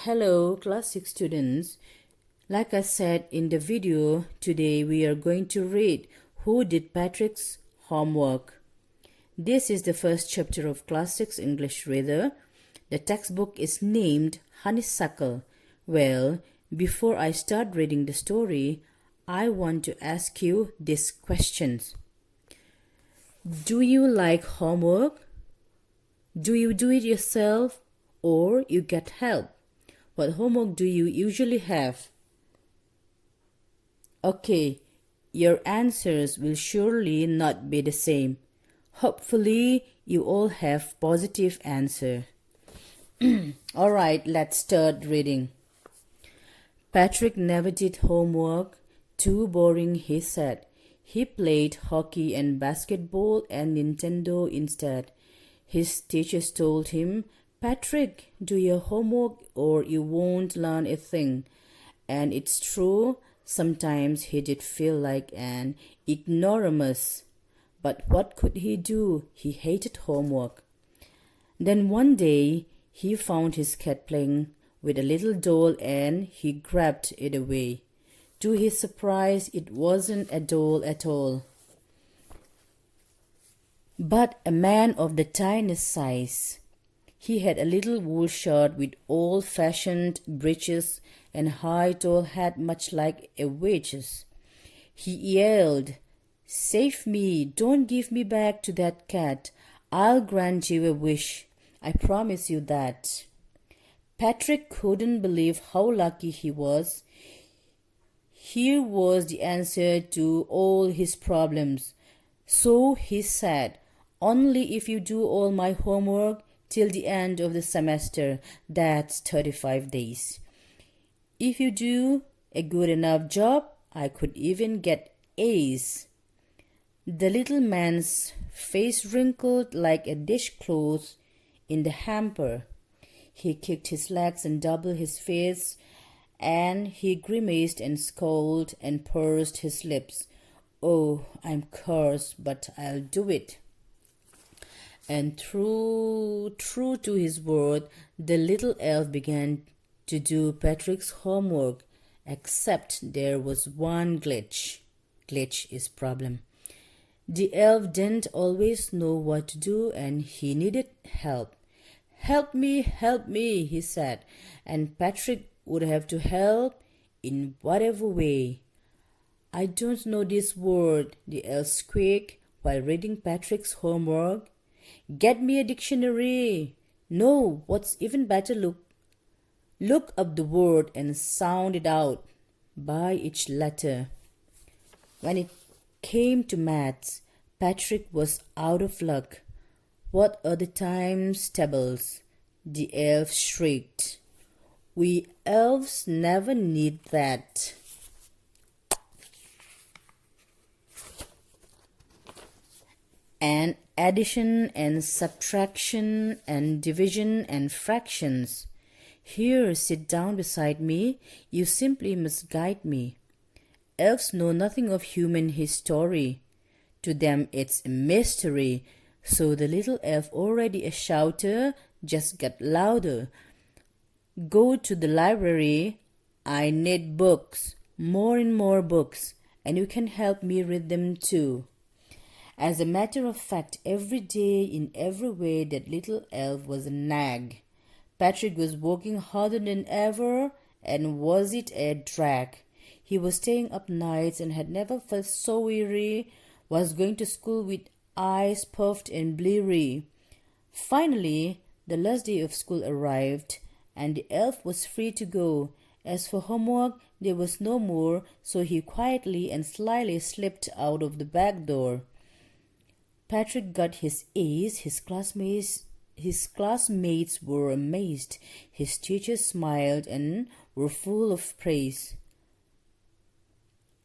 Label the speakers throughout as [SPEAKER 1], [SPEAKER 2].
[SPEAKER 1] Hello, Class 6 students. Like I said in the video, today we are going to read Who Did Patrick's Homework? This is the first chapter of Class 6 English Reader. The textbook is named Honeysuckle. Well, before I start reading the story, I want to ask you these questions. Do you like homework? Do you do it yourself or you get help? What homework do you usually have? Okay, your answers will surely not be the same. Hopefully, you all have positive answer. Alright, let's start reading. Patrick never did homework. Too boring, he said. He played hockey and basketball and Nintendo instead. His teachers told him, Patrick, do your homework or you won't learn a thing. And it's true, sometimes he did feel like an ignoramus. But what could he do? He hated homework. Then one day, he found his cat playing with a little doll and he grabbed it away. To his surprise, it wasn't a doll at all, but a man of the tiniest size. He had a little wool shirt with old-fashioned breeches and high tall hat much like a witch's. He yelled, Save me! Don't give me back to that cat. I'll grant you a wish. I promise you that. Patrick couldn't believe how lucky he was. Here was the answer to all his problems. So he said, Only if you do all my homework till the end of the semester, that's 35 days. If you do a good enough job, I could even get A's. The little man's face wrinkled like a dishcloth in the hamper. He kicked his legs and doubled his fists, and he grimaced and scowled and pursed his lips. Oh, I'm cursed, but I'll do it. And true to his word, the little elf began to do Patrick's homework, except there was one glitch. Glitch is problem. The elf didn't always know what to do and he needed help. Help me, he said, and Patrick would have to help in whatever way. I don't know this word, the elf squeaked while reading Patrick's homework. Get me a dictionary. No, what's even better, look up the word and sound it out by each letter. When it came to maths, Patrick was out of luck. What are the times tables? The elf shrieked. We elves never need that. And addition and subtraction and division and fractions. Here, sit down beside me. You simply must guide me. Elves know nothing of human history. To them, it's a mystery. So the little elf, already a shouter, just got louder. Go to the library. I need books, more and more books, and you can help me read them too. As a matter of fact, every day, in every way, that little elf was a nag. Patrick was working harder than ever, and was it a drag? He was staying up nights and had never felt so weary, was going to school with eyes puffed and bleary. Finally, the last day of school arrived, and the elf was free to go. As for homework, there was no more, so he quietly and slyly slipped out of the back door. Patrick got his A's. His classmates were amazed. His teachers smiled and were full of praise.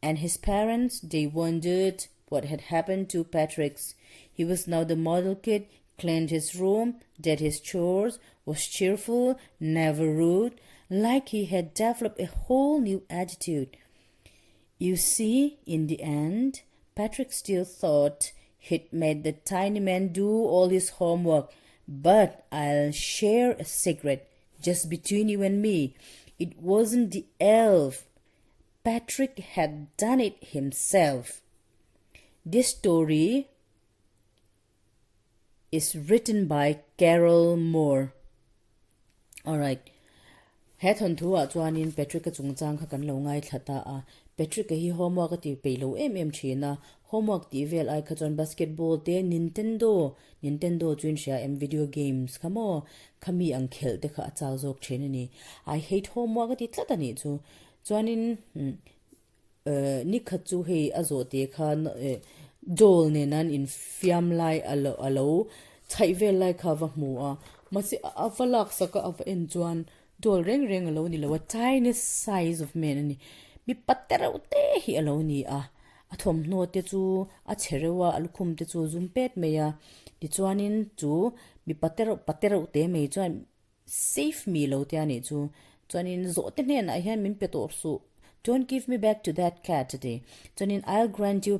[SPEAKER 1] And his parents, they wondered what had happened to Patrick's. He was now the model kid, cleaned his room, did his chores, was cheerful, never rude, like he had developed a whole new attitude. You see, in the end, Patrick still thought he'd made the tiny man do all his homework. But I'll share a secret. just between you and me. It wasn't the elf. Patrick had done it himself. This story is written by Carol Moore. Alright. Het hon thua chuanin Patrick ka chungchang kha kan lo ngai thlata a Patrick hi homework ti pelo em thina homework ti vel ai kha chon basketball te Nintendo chuin sha video games khamo khami ang khel te kha chaw jok thene ni I hate homework ti tlata ni chu chuanin ni kha chu he azo te khan dol ne nan in fiam lai alo chai vel lai kha va mu a masi avalak saka of enjuan dol reng alo ni lo a tiny size of man ni mi patera ute hi alo ni a athom no te chu a cherewa alukhum te chu zumpet meya ti chuanin chu mi patera ute me chuan save me lo te ani chu chuanin zo te nen a hian min petor su don't give me back to that cat today chuanin I'll grant you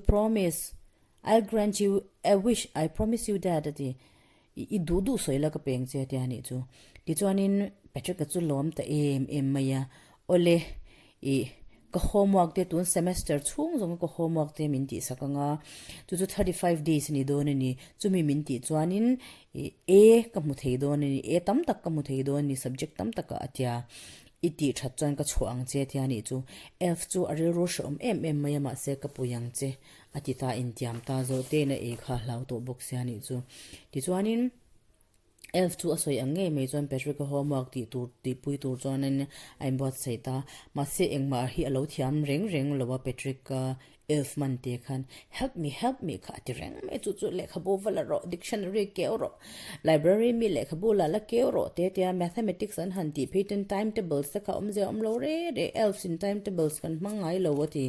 [SPEAKER 1] a wish I promise you that today I du soila ka peng che te ani chu ti chuanin Patrick ka chu lom ta em maya ole I ka homework te tun semester chung zong ka homework te min ti sakanga chu 35 days ni don ni chumi min ti chuanin a ka mu thei don ni a tam tak ka mu thei don ni subject tam tak ka atia iti that chuan ka chuang che ti ani chu f chu aril ro shom em maya ma se ka puyang che atita intiam ta zo te na e kha hlau to box se ani chu ti chuanin elf tu asoi ange me chuan Patrick ka homework ti pui tur chuanin I'm bot seita ma se engmar hi alo thiam reng lowa Patrick ka elf man te khan help me kha ti reng me chu lekha bo wala ro dictionary ke ro library mi lekha bo la ke ro te mathematics an han ti pattern timetables ka omje omlo re elves in timetables kan mangai lo wati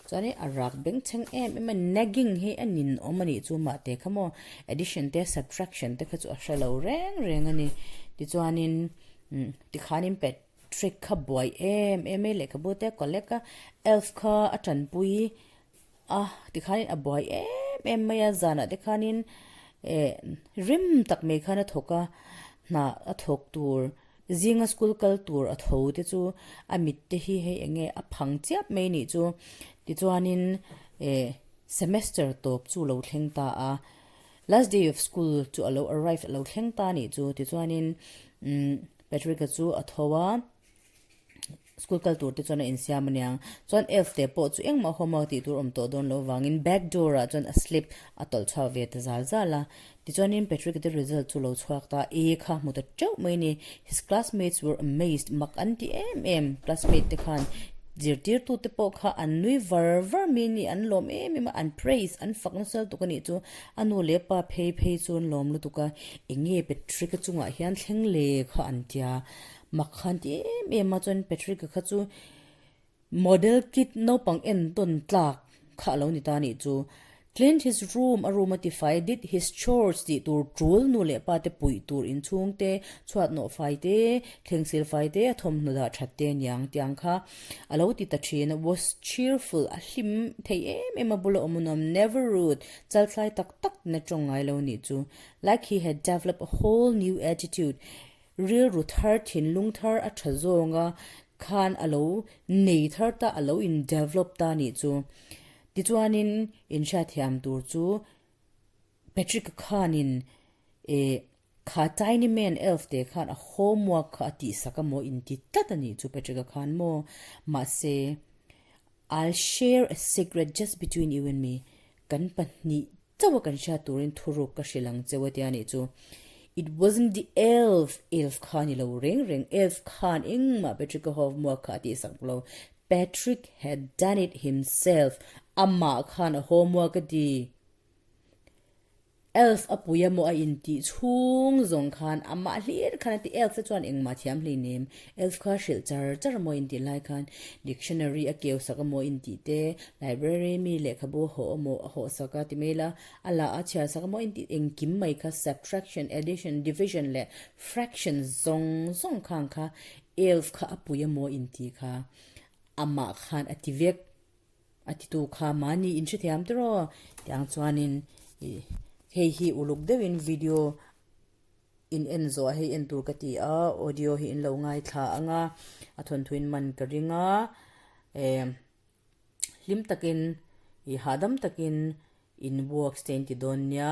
[SPEAKER 1] chuan arak beng cheng em nagging he anin omani chu ma te khamo addition te subtraction te kha chu ashalo reng ani ti chuanin ti khanin Patrick kha boy em le kha bo te koleka elf kha atan pui ti khanin a boy em maya zana te khanin rim tak me khana thoka na a thok tur zinga school culture a tho te chu amit te hi he enge a phang chiap me ni chu ti chuanin semester top chu lo thleng ta a last day of school chu alo arrive lo thleng ta ni chu ti chuanin Patrick chu a thowa school culture te chona in siamaniang chon elf te po chu engma homework ti tur om to don lo wangin back door a chon a slip a tol chha ve ta zala ti chonin Patrick the result chu lo chhuak ta e kha mu ta chau mai ni his classmates were amazed mak anti classmate te khan dir tu te po kha anui ver mini an lom ma an praise an faknasal to kani chu anu le pa phei chun lom lu tuka enge Patrick chunga hian thleng le kha antia makhan ti ma chon Patrick kha chu model kit no pang en ton tlak kha lo ni ta ni chu cleaned his room aromatified did his chores di tur trul nu le pa te pui tur in chung te chhuat no fai te thengsil fai te thom nu da thatte nyang tiang kha alo ti ta thin was cheerful a hlim thei em bulo omunom never rude chalthlai tak na chongai lo ni chu like he had developed a whole new attitude real ruthar thin lungthar a thazonga khan alo nei thar ta alo in develop ta ni chu ti chuanin in sha thiam tur chu Patrick khanin kha tiny man elf te khan a homework kha ti sakamo in ti tatani chu Patrick khan mo ma se I'll share a secret just between you and me kan pani chawa kan sha turin thuru ka shilang chewati ani chu it wasn't the elf khan lo ring elf khan ingma Patrick homework kha ti saklo Patrick had done it himself amma khan homework di elf apuya mo a inti chung zong khan amma hlir khan ti elf chuan engma thiam hli nim elf kha shil char mo inti lai khan dictionary a keu saka mo inti te library mi lekha bo ho saka ti mela ala a chha saka mo inti engkim mai kha subtraction addition division le fraction zong khan kha elf kha apuya mo inti kha amma khan ativek atitu kha mani in che thiam tro tiang chuanin hi uluk dewin video in enzo hi en tur ka ti a audio hi in lo ngai thla anga a thon thuin man ka ringa lim takin I hadam takin in work stain ti don nia